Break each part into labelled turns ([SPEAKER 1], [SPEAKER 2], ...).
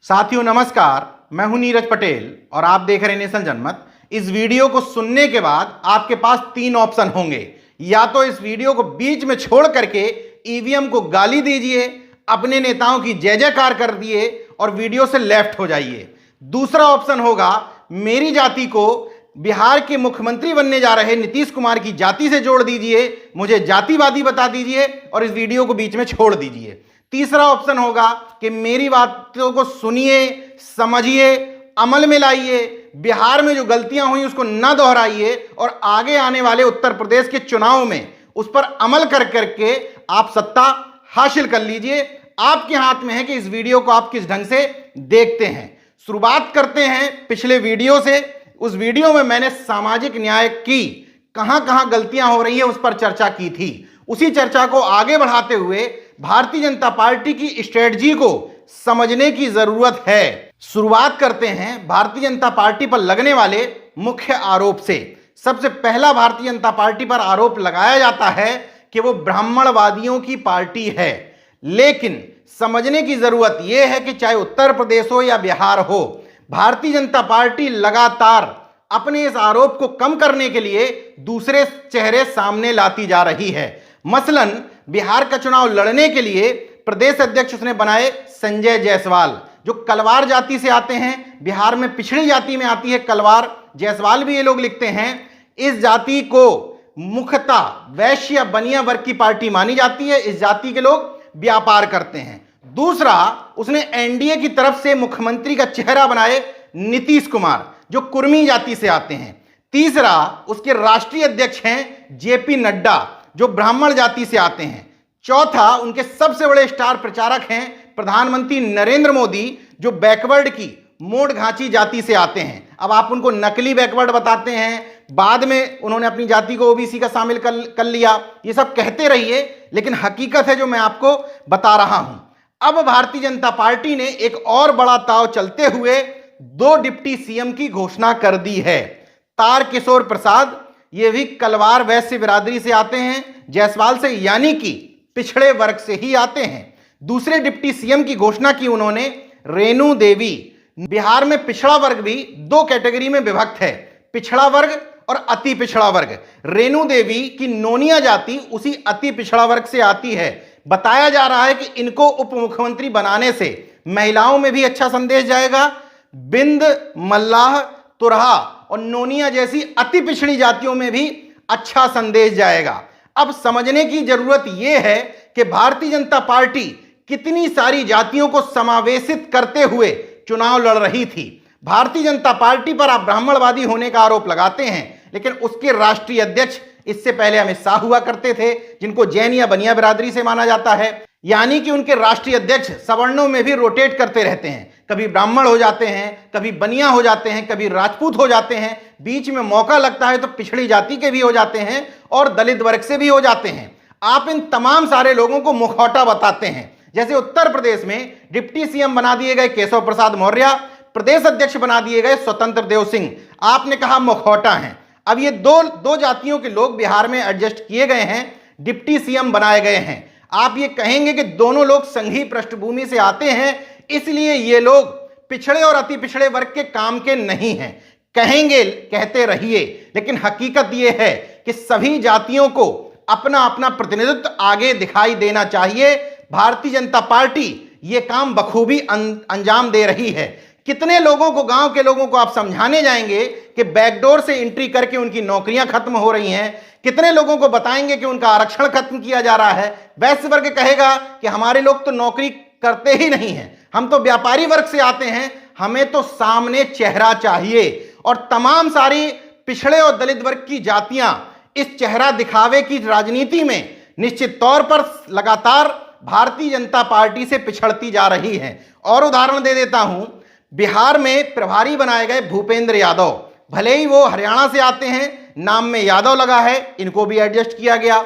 [SPEAKER 1] साथियों नमस्कार, मैं हूं नीरज पटेल और आप देख रहे हैं नेशन जनमत। इस वीडियो को सुनने के बाद आपके पास तीन ऑप्शन होंगे। या तो इस वीडियो को बीच में छोड़ करके ईवीएम को गाली दीजिए, अपने नेताओं की जय जयकार कर दिए और वीडियो से लेफ्ट हो जाइए। दूसरा ऑप्शन होगा मेरी जाति को बिहार के मुख्यमंत्री बनने जा रहे नीतीश कुमार की जाति से जोड़ दीजिए, मुझे जातिवादी बता दीजिए और इस वीडियो को बीच में छोड़ दीजिए। तीसरा ऑप्शन होगा कि मेरी बातों को सुनिए, समझिए, अमल में लाइए, बिहार में जो गलतियां हुई उसको न दोहराइए और आगे आने वाले उत्तर प्रदेश के चुनाव में उस पर अमल कर करके आप सत्ता हासिल कर लीजिए। आपके हाथ में है कि इस वीडियो को आप किस ढंग से देखते हैं। शुरुआत करते हैं पिछले वीडियो से। उस वीडियो में मैंने सामाजिक न्याय की कहां गलतियां हो रही है उस पर चर्चा की थी। उसी चर्चा को आगे बढ़ाते हुए भारतीय जनता पार्टी की स्ट्रेटजी को समझने की जरूरत है। शुरुआत करते हैं भारतीय जनता पार्टी पर लगने वाले मुख्य आरोप से। सबसे पहला भारतीय जनता पार्टी पर आरोप लगाया जाता है कि वो ब्राह्मणवादियों की पार्टी है। लेकिन समझने की जरूरत यह है कि चाहे उत्तर प्रदेश हो या बिहार हो, भारतीय जनता पार्टी लगातार अपने इस आरोप को कम करने के लिए दूसरे चेहरे सामने लाती जा रही है। मसलन बिहार का चुनाव लड़ने के लिए प्रदेश अध्यक्ष उसने बनाए संजय जायसवाल, जो कलवार जाति से आते हैं। बिहार में पिछड़ी जाति में आती है कलवार, जायसवाल भी ये लोग लिखते हैं। इस जाति को मुख्यतः वैश्य या बनिया वर्ग की पार्टी मानी जाती है। इस जाति के लोग व्यापार करते हैं। दूसरा, उसने एनडीए की तरफ से मुख्यमंत्री का चेहरा बनाए नीतीश कुमार, जो कुर्मी जाति से आते हैं। तीसरा, उसके राष्ट्रीय अध्यक्ष हैं जेपी नड्डा, जो ब्राह्मण जाति से आते हैं। चौथा, उनके सबसे बड़े स्टार प्रचारक हैं प्रधानमंत्री नरेंद्र मोदी, जो बैकवर्ड की मोड़ घांची जाति से आते हैं। अब आप उनको नकली बैकवर्ड बताते हैं, बाद में उन्होंने अपनी जाति को ओबीसी का शामिल कर लिया, ये सब कहते रहिए, लेकिन हकीकत है जो मैं आपको बता रहा हूं। अब भारतीय जनता पार्टी ने एक और बड़ा दांव चलते हुए 2 डिप्टी सीएम की घोषणा कर दी है। तारकिशोर प्रसाद, ये भी कलवार वैश्य बिरादरी से आते हैं, जायसवाल से यानी कि पिछड़े वर्ग से ही आते हैं। दूसरे डिप्टी सीएम की घोषणा की उन्होंने रेणु देवी। बिहार में पिछड़ा वर्ग भी 2 कैटेगरी में विभक्त है, पिछड़ा वर्ग और अति पिछड़ा वर्ग। रेणु देवी की नोनिया जाति उसी अति पिछड़ा वर्ग से आती है। बताया जा रहा है कि इनको उप मुख्यमंत्री बनाने से महिलाओं में भी अच्छा संदेश जाएगा। बिंद, मल्लाह, तुरहा और नोनिया जैसी अति पिछड़ी जातियों में भी अच्छा संदेश जाएगा। अब समझने की जरूरत यह है कि भारतीय जनता पार्टी कितनी सारी जातियों को समावेशित करते हुए चुनाव लड़ रही थी। भारतीय जनता पार्टी पर आप ब्राह्मणवादी होने का आरोप लगाते हैं, लेकिन उसके राष्ट्रीय अध्यक्ष इससे पहले अमित शाह हुआ करते थे, जिनको जैन या बनिया बिरादरी से माना जाता है। यानी कि उनके राष्ट्रीय अध्यक्ष सवर्णों में भी रोटेट करते रहते हैं, कभी ब्राह्मण हो जाते हैं, कभी बनिया हो जाते हैं, कभी राजपूत हो जाते हैं, बीच में मौका लगता है तो पिछड़ी जाति के भी हो जाते हैं और दलित वर्ग से भी हो जाते हैं। आप इन तमाम सारे लोगों को मुखौटा बताते हैं। जैसे उत्तर प्रदेश में डिप्टी सीएम बना दिए गए केशव प्रसाद मौर्य, प्रदेश अध्यक्ष बना दिए गए स्वतंत्र देव सिंह, आपने कहा मुखौटा हैं। अब ये दो जातियों के लोग बिहार में एडजस्ट किए गए हैं, डिप्टी सीएम बनाए गए हैं। आप ये कहेंगे कि दोनों लोग संघीय पृष्ठभूमि से आते हैं, इसलिए ये लोग पिछड़े और अति पिछड़े वर्ग के काम के नहीं हैं। कहेंगे, कहते रहिए, लेकिन हकीकत यह है कि सभी जातियों को अपना अपना प्रतिनिधित्व आगे दिखाई देना चाहिए। भारतीय जनता पार्टी ये काम बखूबी अंजाम दे रही है। कितने लोगों को, गांव के लोगों को आप समझाने जाएंगे कि बैकडोर से एंट्री करके उनकी नौकरियां खत्म हो रही हैं? कितने लोगों को बताएंगे कि उनका आरक्षण खत्म किया जा रहा है? वैश्य वर्ग कहेगा कि हमारे लोग तो नौकरी करते ही नहीं हैं, हम तो व्यापारी वर्ग से आते हैं, हमें तो सामने चेहरा चाहिए। और तमाम सारी पिछड़े और दलित वर्ग की जातियां इस चेहरा दिखावे की राजनीति में निश्चित तौर पर लगातार भारतीय जनता पार्टी से पिछड़ती जा रही है। और उदाहरण दे देता हूं, बिहार में प्रभारी बनाए गए भूपेंद्र यादव, भले ही वो हरियाणा से आते हैं, नाम में यादव लगा है, इनको भी एडजस्ट किया गया।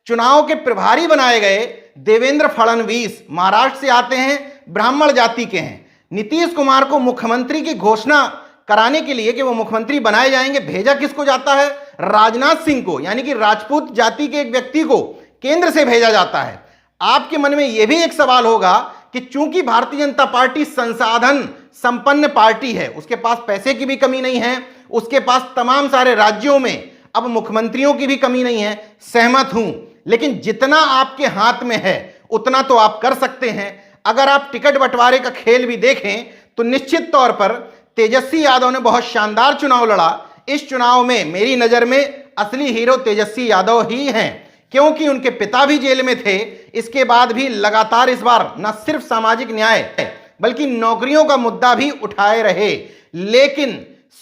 [SPEAKER 1] चुनाव के प्रभारी बनाए गए देवेंद्र फडणवीस, महाराष्ट्र से आते हैं, ब्राह्मण जाति के हैं। नीतीश कुमार को मुख्यमंत्री की घोषणा कराने के लिए कि वो मुख्यमंत्री बनाए जाएंगे, भेजा किसको जाता है? राजनाथ सिंह को, यानी कि राजपूत जाति के एक व्यक्ति को केंद्र से भेजा जाता है। आपके मन में यह भी एक सवाल होगा कि चूंकि भारतीय जनता पार्टी संसाधन संपन्न पार्टी है, उसके पास पैसे की भी कमी नहीं है, उसके पास तमाम सारे राज्यों में अब मुख्यमंत्रियों की भी कमी नहीं है, सहमत हूं, लेकिन जितना आपके हाथ में है उतना तो आप कर सकते हैं। अगर आप टिकट बंटवारे का खेल भी देखें तो निश्चित तौर पर तेजस्वी यादव ने बहुत शानदार चुनाव लड़ा। इस चुनाव में मेरी नजर में असली हीरो तेजस्वी यादव ही हैं, क्योंकि उनके पिता भी जेल में थे। इसके बाद भी लगातार इस बार न सिर्फ सामाजिक न्याय बल्कि नौकरियों का मुद्दा भी उठाए रहे। लेकिन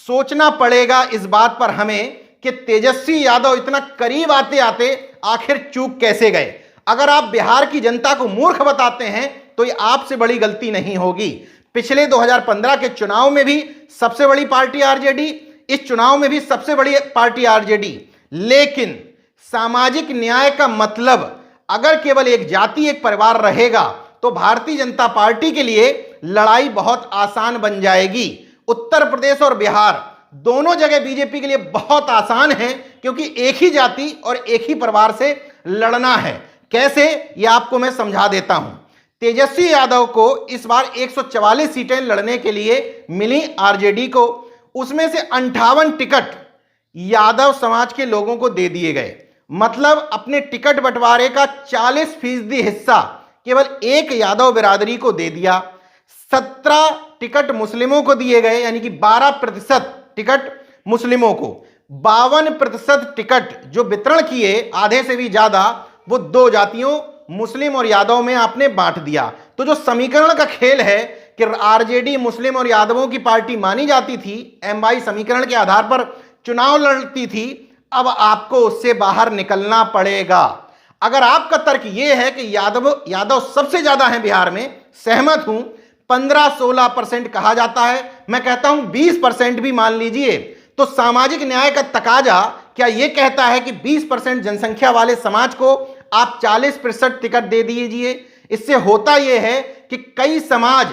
[SPEAKER 1] सोचना पड़ेगा इस बात पर हमें कि तेजस्वी यादव इतना करीब आते आते आखिर चूक कैसे गए। अगर आप बिहार की जनता को मूर्ख बताते हैं तो ये आपसे बड़ी गलती नहीं होगी। पिछले 2015 के चुनाव में भी सबसे बड़ी पार्टी आरजेडी, इस चुनाव में भी सबसे बड़ी पार्टी आरजेडी। लेकिन सामाजिक न्याय का मतलब अगर केवल एक जाति एक परिवार रहेगा तो भारतीय जनता पार्टी के लिए लड़ाई बहुत आसान बन जाएगी। उत्तर प्रदेश और बिहार दोनों जगह बीजेपी के लिए बहुत आसान है, क्योंकि एक ही जाति और एक ही परिवार से लड़ना है। कैसे, यह आपको मैं समझा देता हूं। तेजस्वी यादव को इस बार 144 सीटें लड़ने के लिए मिली आरजेडी को, उसमें से 58 टिकट यादव समाज के लोगों को दे दिए गए। मतलब अपने टिकट बंटवारे का 40% हिस्सा केवल एक यादव बिरादरी को दे दिया। 17 टिकट मुस्लिमों को दिए गए, यानी कि 12% टिकट मुस्लिमों को। 52% टिकट जो वितरण किए, आधे से भी ज्यादा, वो दो जातियों मुस्लिम और यादव में आपने बांट दिया। तो जो समीकरण का खेल है कि आरजेडी मुस्लिम और यादवों की पार्टी मानी जाती थी, एमवाई समीकरण के आधार पर चुनाव लड़ती थी, अब आपको उससे बाहर निकलना पड़ेगा। अगर आपका तर्क यह है कि यादव सबसे ज्यादा है बिहार में, सहमत हूं। 15-16% कहा जाता है, मैं कहता हूं 20% भी मान लीजिए। तो सामाजिक न्याय का तकाजा क्या यह कहता है कि 20% जनसंख्या वाले समाज को आप 40% टिकट दे दीजिए? इससे होता यह है कि कई समाज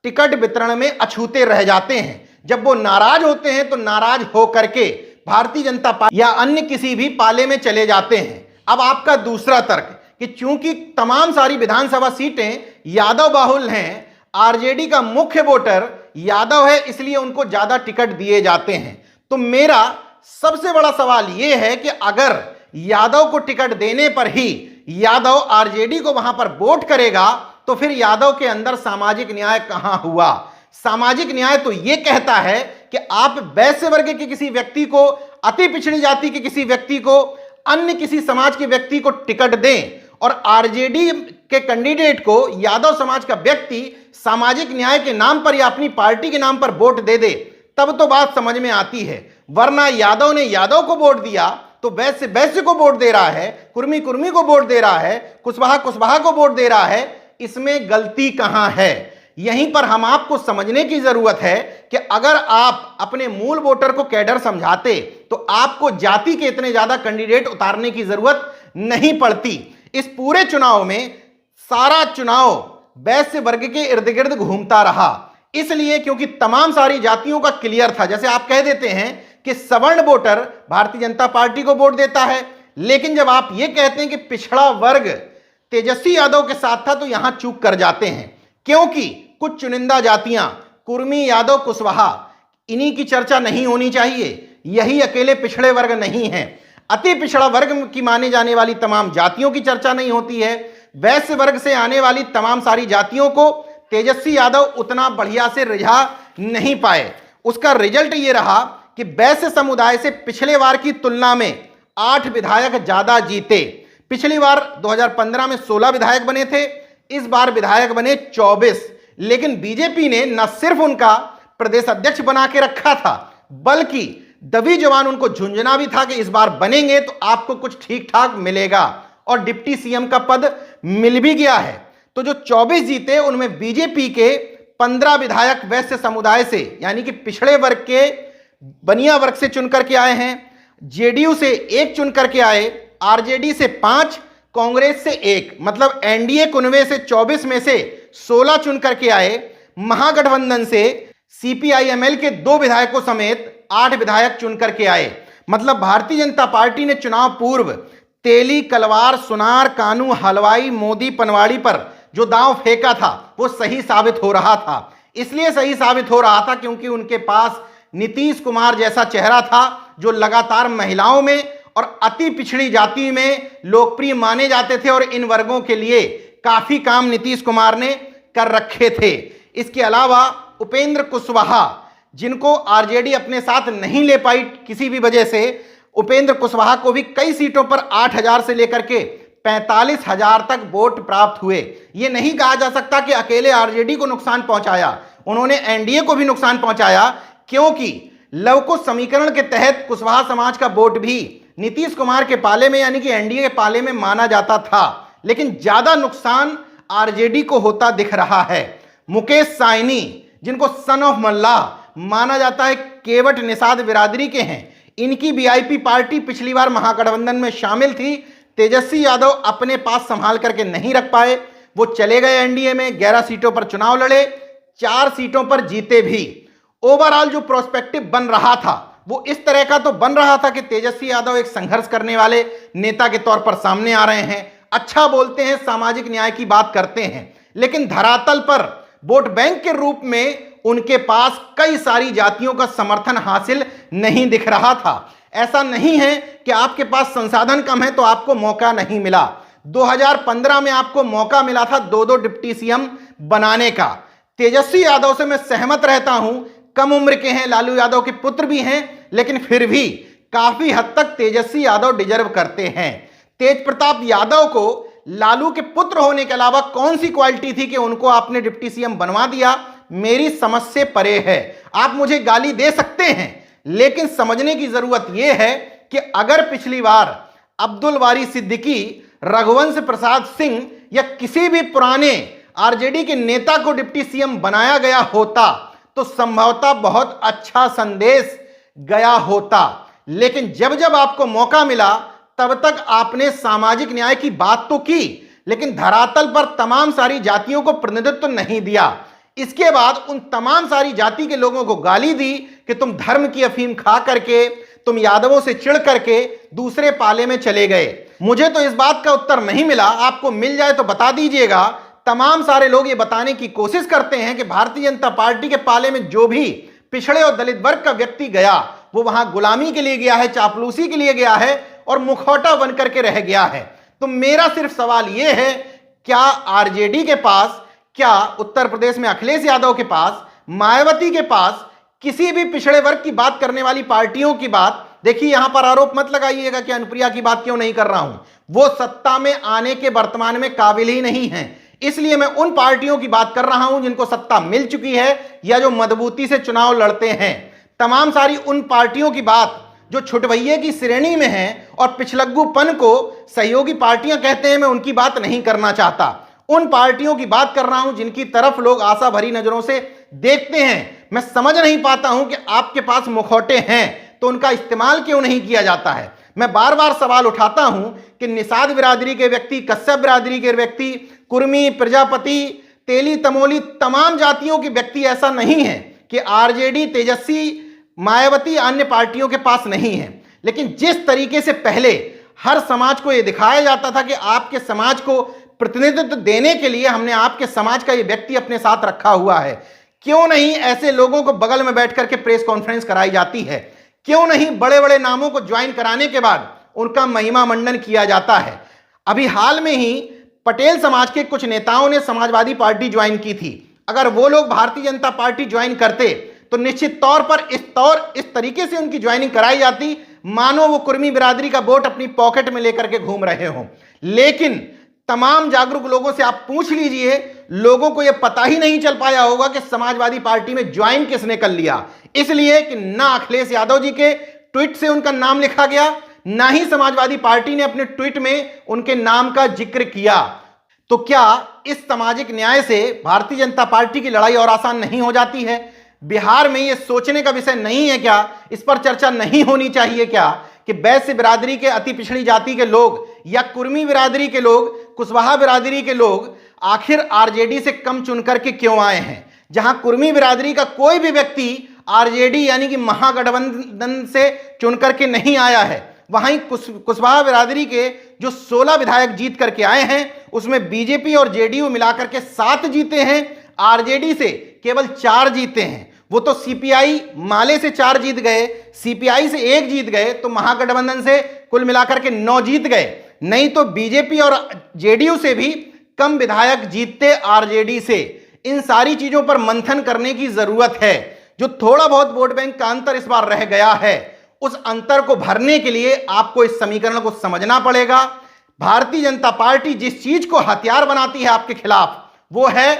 [SPEAKER 1] टिकट वितरण में अछूते रह जाते हैं। जब वो नाराज होते हैं तो नाराज होकर के भारतीय जनता पार्टी या अन्य किसी भी पाले में चले जाते हैं। अब आपका दूसरा तर्क कि चूंकि तमाम सारी विधानसभा सीटें यादव बाहुल हैं, आरजेडी का मुख्य वोटर यादव है, इसलिए उनको ज्यादा टिकट दिए जाते हैं। तो मेरा सबसे बड़ा सवाल यह है कि अगर यादव को टिकट देने पर ही यादव आरजेडी को वहां पर वोट करेगा तो फिर यादव के अंदर सामाजिक न्याय कहां हुआ? सामाजिक न्याय तो यह कहता है कि आप वैश्य वर्ग के किसी व्यक्ति को, अति पिछड़ी जाति के किसी व्यक्ति को, अन्य किसी समाज के व्यक्ति को टिकट दें और आरजेडी के कैंडिडेट को यादव समाज का व्यक्ति सामाजिक न्याय के नाम पर या अपनी पार्टी के नाम पर वोट दे दे, तब तो बात समझ में आती है। वरना यादव ने यादव को वोट दिया तो वैश्य वैश्य को वोट दे रहा है, कुर्मी कुर्मी को वोट दे रहा है, कुशवाहा कुशवाहा को वोट दे रहा है। इसमें गलती कहां है? यहीं पर हम आपको समझने की जरूरत है कि अगर आप अपने मूल वोटर को कैडर समझाते तो आपको जाति के इतने ज्यादा कैंडिडेट उतारने की जरूरत नहीं पड़ती। इस पूरे चुनाव में सारा चुनाव वैश्य वर्ग के इर्द गिर्द घूमता रहा, इसलिए क्योंकि तमाम सारी जातियों का क्लियर था। जैसे आप कह देते हैं कि सवर्ण वोटर भारतीय जनता पार्टी को वोट देता है, लेकिन जब आप यह कहते हैं कि पिछड़ा वर्ग तेजस्वी यादव के साथ था तो यहां चूक कर जाते हैं, क्योंकि कुछ चुनिंदा जातियां, कुर्मी, यादव, कुशवाहा, इन्हीं की चर्चा नहीं होनी चाहिए। यही अकेले पिछड़े वर्ग नहीं है, अति पिछड़ा वर्ग की माने जाने वाली तमाम जातियों की चर्चा नहीं होती है। वैश्य वर्ग से आने वाली तमाम सारी जातियों को तेजस्वी यादव उतना बढ़िया से रिझा नहीं पाए। उसका रिजल्ट ये रहा कि वैश्य समुदाय से पिछले बार की तुलना में 8 विधायक ज्यादा जीते। पिछली बार 2015 में 16 विधायक बने थे, इस बार विधायक बने 24। लेकिन बीजेपी ने न सिर्फ उनका प्रदेश अध्यक्ष बना के रखा था, बल्कि दबी जवान उनको झुंझुना भी था कि इस बार बनेंगे तो आपको कुछ ठीक ठाक मिलेगा, और डिप्टी सीएम का पद मिल भी गया है। तो जो 24 जीते उनमें बीजेपी के 15 विधायक वैश्य समुदाय से, यानी कि पिछड़े वर्ग के बनिया वर्ग से चुनकर के आए हैं। जेडीयू से 1 चुनकर के आए, आरजेडी से 5, कांग्रेस से 1, मतलब एनडीए कुनवे से 24 में से 16 चुनकर के आए। महागठबंधन से सीपीआईएमएल के 2 विधायकों समेत 8 विधायक चुनकर के आए। मतलब भारतीय जनता पार्टी ने चुनाव पूर्व तेली, कलवार, सुनार, कानू, हलवाई, मोदी, पनवाड़ी पर जो दांव फेंका था वो सही साबित हो रहा था। इसलिए सही साबित हो रहा था क्योंकि उनके पास नीतीश कुमार जैसा चेहरा था जो लगातार महिलाओं में और अति पिछड़ी जाति में लोकप्रिय माने जाते थे और इन वर्गों के लिए काफी काम नीतीश कुमार ने कर रखे थे। इसके अलावा उपेंद्र कुशवाहा, जिनको आरजेडी अपने साथ नहीं ले पाई किसी भी वजह से, उपेंद्र कुशवाहा को भी कई सीटों पर 8,000 से लेकर के 45,000 तक वोट प्राप्त हुए। यह नहीं कहा जा सकता कि अकेले आरजेडी को नुकसान पहुंचाया, उन्होंने एनडीए को भी नुकसान पहुंचाया, क्योंकि लवकुश समीकरण के तहत कुशवाहा समाज का वोट भी नीतीश कुमार के पाले में यानी कि एनडीए के पाले में माना जाता था। लेकिन ज्यादा नुकसान आरजेडी को होता दिख रहा है। मुकेश साहनी, जिनको सन ऑफ मल्लाह माना जाता है, केवट निषाद बिरादरी के हैं। इनकी वीआईपी पार्टी पिछली बार महागठबंधन में शामिल थी। तेजस्वी यादव अपने पास संभाल करके नहीं रख पाए, वो चले गए एनडीए में, 11 सीटों पर चुनाव लड़े, 4 सीटों पर जीते भी। ओवरऑल जो प्रोस्पेक्टिव बन रहा था वो इस तरह का तो बन रहा था कि तेजस्वी यादव एक संघर्ष करने वाले नेता के तौर पर सामने आ रहे हैं, अच्छा बोलते हैं, सामाजिक न्याय की बात करते हैं, लेकिन धरातल पर वोट बैंक के रूप में उनके पास कई सारी जातियों का समर्थन हासिल नहीं दिख रहा था। ऐसा नहीं है कि आपके पास संसाधन कम है तो आपको मौका नहीं मिला। 2015 में आपको मौका मिला था 2-2 डिप्टी सीएम बनाने का। तेजस्वी यादव से मैं सहमत रहता हूं, कम उम्र के हैं, लालू यादव के पुत्र भी हैं, लेकिन फिर भी काफी हद तक तेजस्वी यादव डिजर्व करते हैं। तेज प्रताप यादव को लालू के पुत्र होने के अलावा कौन सी क्वालिटी थी कि उनको आपने डिप्टी सीएम बनवा दिया, मेरी समझ से परे है। आप मुझे गाली दे सकते हैं, लेकिन समझने की जरूरत यह है कि अगर पिछली बार अब्दुल वारी सिद्दीकी, रघुवंश प्रसाद सिंह या किसी भी पुराने आरजेडी के नेता को डिप्टी सीएम बनाया गया होता तो संभवतः बहुत अच्छा संदेश गया होता। लेकिन जब जब आपको मौका मिला तब तक आपने सामाजिक न्याय की बात तो की, लेकिन धरातल पर तमाम सारी जातियों को प्रतिनिधित्व नहीं दिया। इसके बाद उन तमाम सारी जाति के लोगों को गाली दी कि तुम धर्म की अफीम खा करके, तुम यादवों से चिढ़ करके दूसरे पाले में चले गए। मुझे तो इस बात का उत्तर नहीं मिला, आपको मिल जाए तो बता दीजिएगा। तमाम सारे लोग ये बताने की कोशिश करते हैं कि भारतीय जनता पार्टी के पाले में जो भी पिछड़े और दलित वर्ग का व्यक्ति गया वो वहां गुलामी के लिए गया है, चापलूसी के लिए गया है और मुखौटा बनकर के रह गया है। तो मेरा सिर्फ सवाल यह है, क्या आरजेडी के पास, क्या उत्तर प्रदेश में अखिलेश यादव के पास, मायावती के पास, किसी भी पिछड़े वर्ग की बात करने वाली पार्टियों की बात, देखिए यहां पर आरोप मत लगाइएगा कि अनुप्रिया की बात क्यों नहीं कर रहा हूं, वो सत्ता में आने के वर्तमान में काबिल ही नहीं है। इसलिए मैं उन पार्टियों की बात कर रहा हूं जिनको सत्ता मिल चुकी है या जो मजबूती से चुनाव लड़ते हैं। तमाम सारी उन पार्टियों की बात जो छुटभइये की श्रेणी में हैं और पिछलग्गूपन को सहयोगी पार्टियां कहते हैं, मैं उनकी बात नहीं करना चाहता। उन पार्टियों की बात कर रहा हूं जिनकी तरफ लोग आशा भरी नजरों से देखते हैं। मैं समझ नहीं पाता हूं कि आपके पास मुखौटे हैं तो उनका इस्तेमाल क्यों नहीं किया जाता है। मैं बार बार सवाल उठाता हूं कि निषाद बिरादरी के व्यक्ति, कश्यप बिरादरी के व्यक्ति, कुर्मी, प्रजापति, तेली, तमोली, तमाम जातियों के व्यक्ति ऐसा नहीं है कि आरजेडी, तेजस्वी, मायावती अन्य पार्टियों के पास नहीं है। लेकिन जिस तरीके से पहले हर समाज को यह दिखाया जाता था कि आपके समाज को प्रतिनिधित्व देने के लिए हमने आपके समाज का ये व्यक्ति अपने साथ रखा हुआ है, क्यों नहीं ऐसे लोगों को बगल में बैठ करके प्रेस कॉन्फ्रेंस कराई जाती है? क्यों नहीं बड़े बड़े नामों को ज्वाइन कराने के बाद उनका महिमा मंडन किया जाता है? अभी हाल में ही पटेल समाज के कुछ नेताओं ने समाजवादी पार्टी ज्वाइन की थी। अगर वो लोग भारतीय जनता पार्टी ज्वाइन करते तो निश्चित तौर पर इस तरीके से उनकी ज्वाइनिंग कराई जाती मानो वो कुर्मी बिरादरी का वोट अपनी पॉकेट में लेकर के घूम रहे हों। लेकिन तमाम जागरूक लोगों से आप पूछ लीजिए, लोगों को यह पता ही नहीं चल पाया होगा कि समाजवादी पार्टी में ज्वाइन किसने कर लिया। इसलिए कि ना अखिलेश यादव जी के ट्वीट से उनका नाम लिखा गया, ना ही समाजवादी पार्टी ने अपने ट्वीट में उनके नाम का जिक्र किया। तो क्या इस सामाजिक न्याय से भारतीय जनता पार्टी की लड़ाई और आसान नहीं हो जाती है? बिहार में यह सोचने का विषय नहीं है क्या, इस पर चर्चा नहीं होनी चाहिए क्या कि वैश्य बिरादरी के, अति पिछड़ी जाति के लोग या कुर्मी बिरादरी के लोग, कुशवाहा बिरादरी के लोग आखिर आरजेडी से कम चुन करके क्यों आए हैं? जहां कुर्मी बिरादरी का कोई भी व्यक्ति आरजेडी यानी कि महागठबंधन से चुन करके नहीं आया है, वहीं कुशवाहा बिरादरी के जो 16 विधायक जीत करके आए हैं उसमें बीजेपी और जेडीयू मिलाकर के 7 जीते हैं, आरजेडी से केवल 4 जीते हैं। वो तो सीपीआई माले से 4 जीत गए, सीपीआई से 1 जीत गए, तो महागठबंधन से कुल मिलाकर के 9 जीत गए। नहीं तो बीजेपी और जेडीयू से भी कम विधायक जीतते आरजेडी से। इन सारी चीजों पर मंथन करने की जरूरत है। जो थोड़ा बहुत वोट बैंक का अंतर इस बार रह गया है, उस अंतर को भरने के लिए आपको इस समीकरण को समझना पड़ेगा। भारतीय जनता पार्टी जिस चीज को हथियार बनाती है आपके खिलाफ, वो है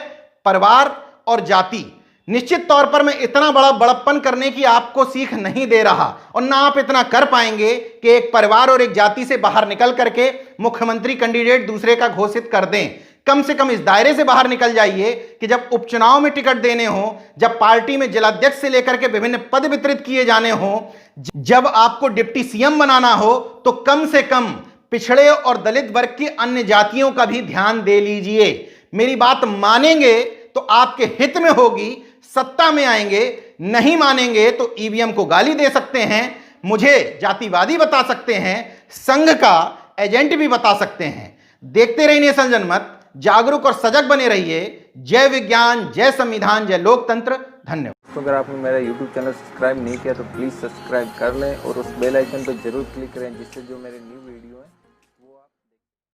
[SPEAKER 1] परिवार और जाति। निश्चित तौर पर मैं इतना बड़ा बड़प्पन करने की आपको सीख नहीं दे रहा, और ना आप इतना कर पाएंगे कि एक परिवार और एक जाति से बाहर निकल करके मुख्यमंत्री कैंडिडेट दूसरे का घोषित कर दें। कम से कम इस दायरे से बाहर निकल जाइए कि जब उपचुनाव में टिकट देने हो, जब पार्टी में जिलाध्यक्ष से लेकर के विभिन्न पद वितरित किए जाने हो, जब आपको डिप्टी सीएम बनाना हो, तो कम से कम पिछड़े और दलित वर्ग की अन्य जातियों का भी ध्यान दे लीजिए। मेरी बात मानेंगे तो आपके हित में होगी, सत्ता में आएंगे, नहीं मानेंगे तो ईवीएम को गाली दे सकते हैं, मुझे जातिवादी बता सकते हैं, संघ का एजेंट भी बता सकते हैं। देखते रहिए नेशन जनमत, जागरूक और सजग बने रहिए। जय विज्ञान, जय संविधान, जय लोकतंत्र। धन्यवाद।
[SPEAKER 2] तो अगर आपने मेरा YouTube चैनल सब्सक्राइब नहीं किया तो प्लीज़ सब्सक्राइब कर लें और उस बेल आइकन पर जरूर क्लिक करें, जिससे जो मेरे न्यू वीडियो है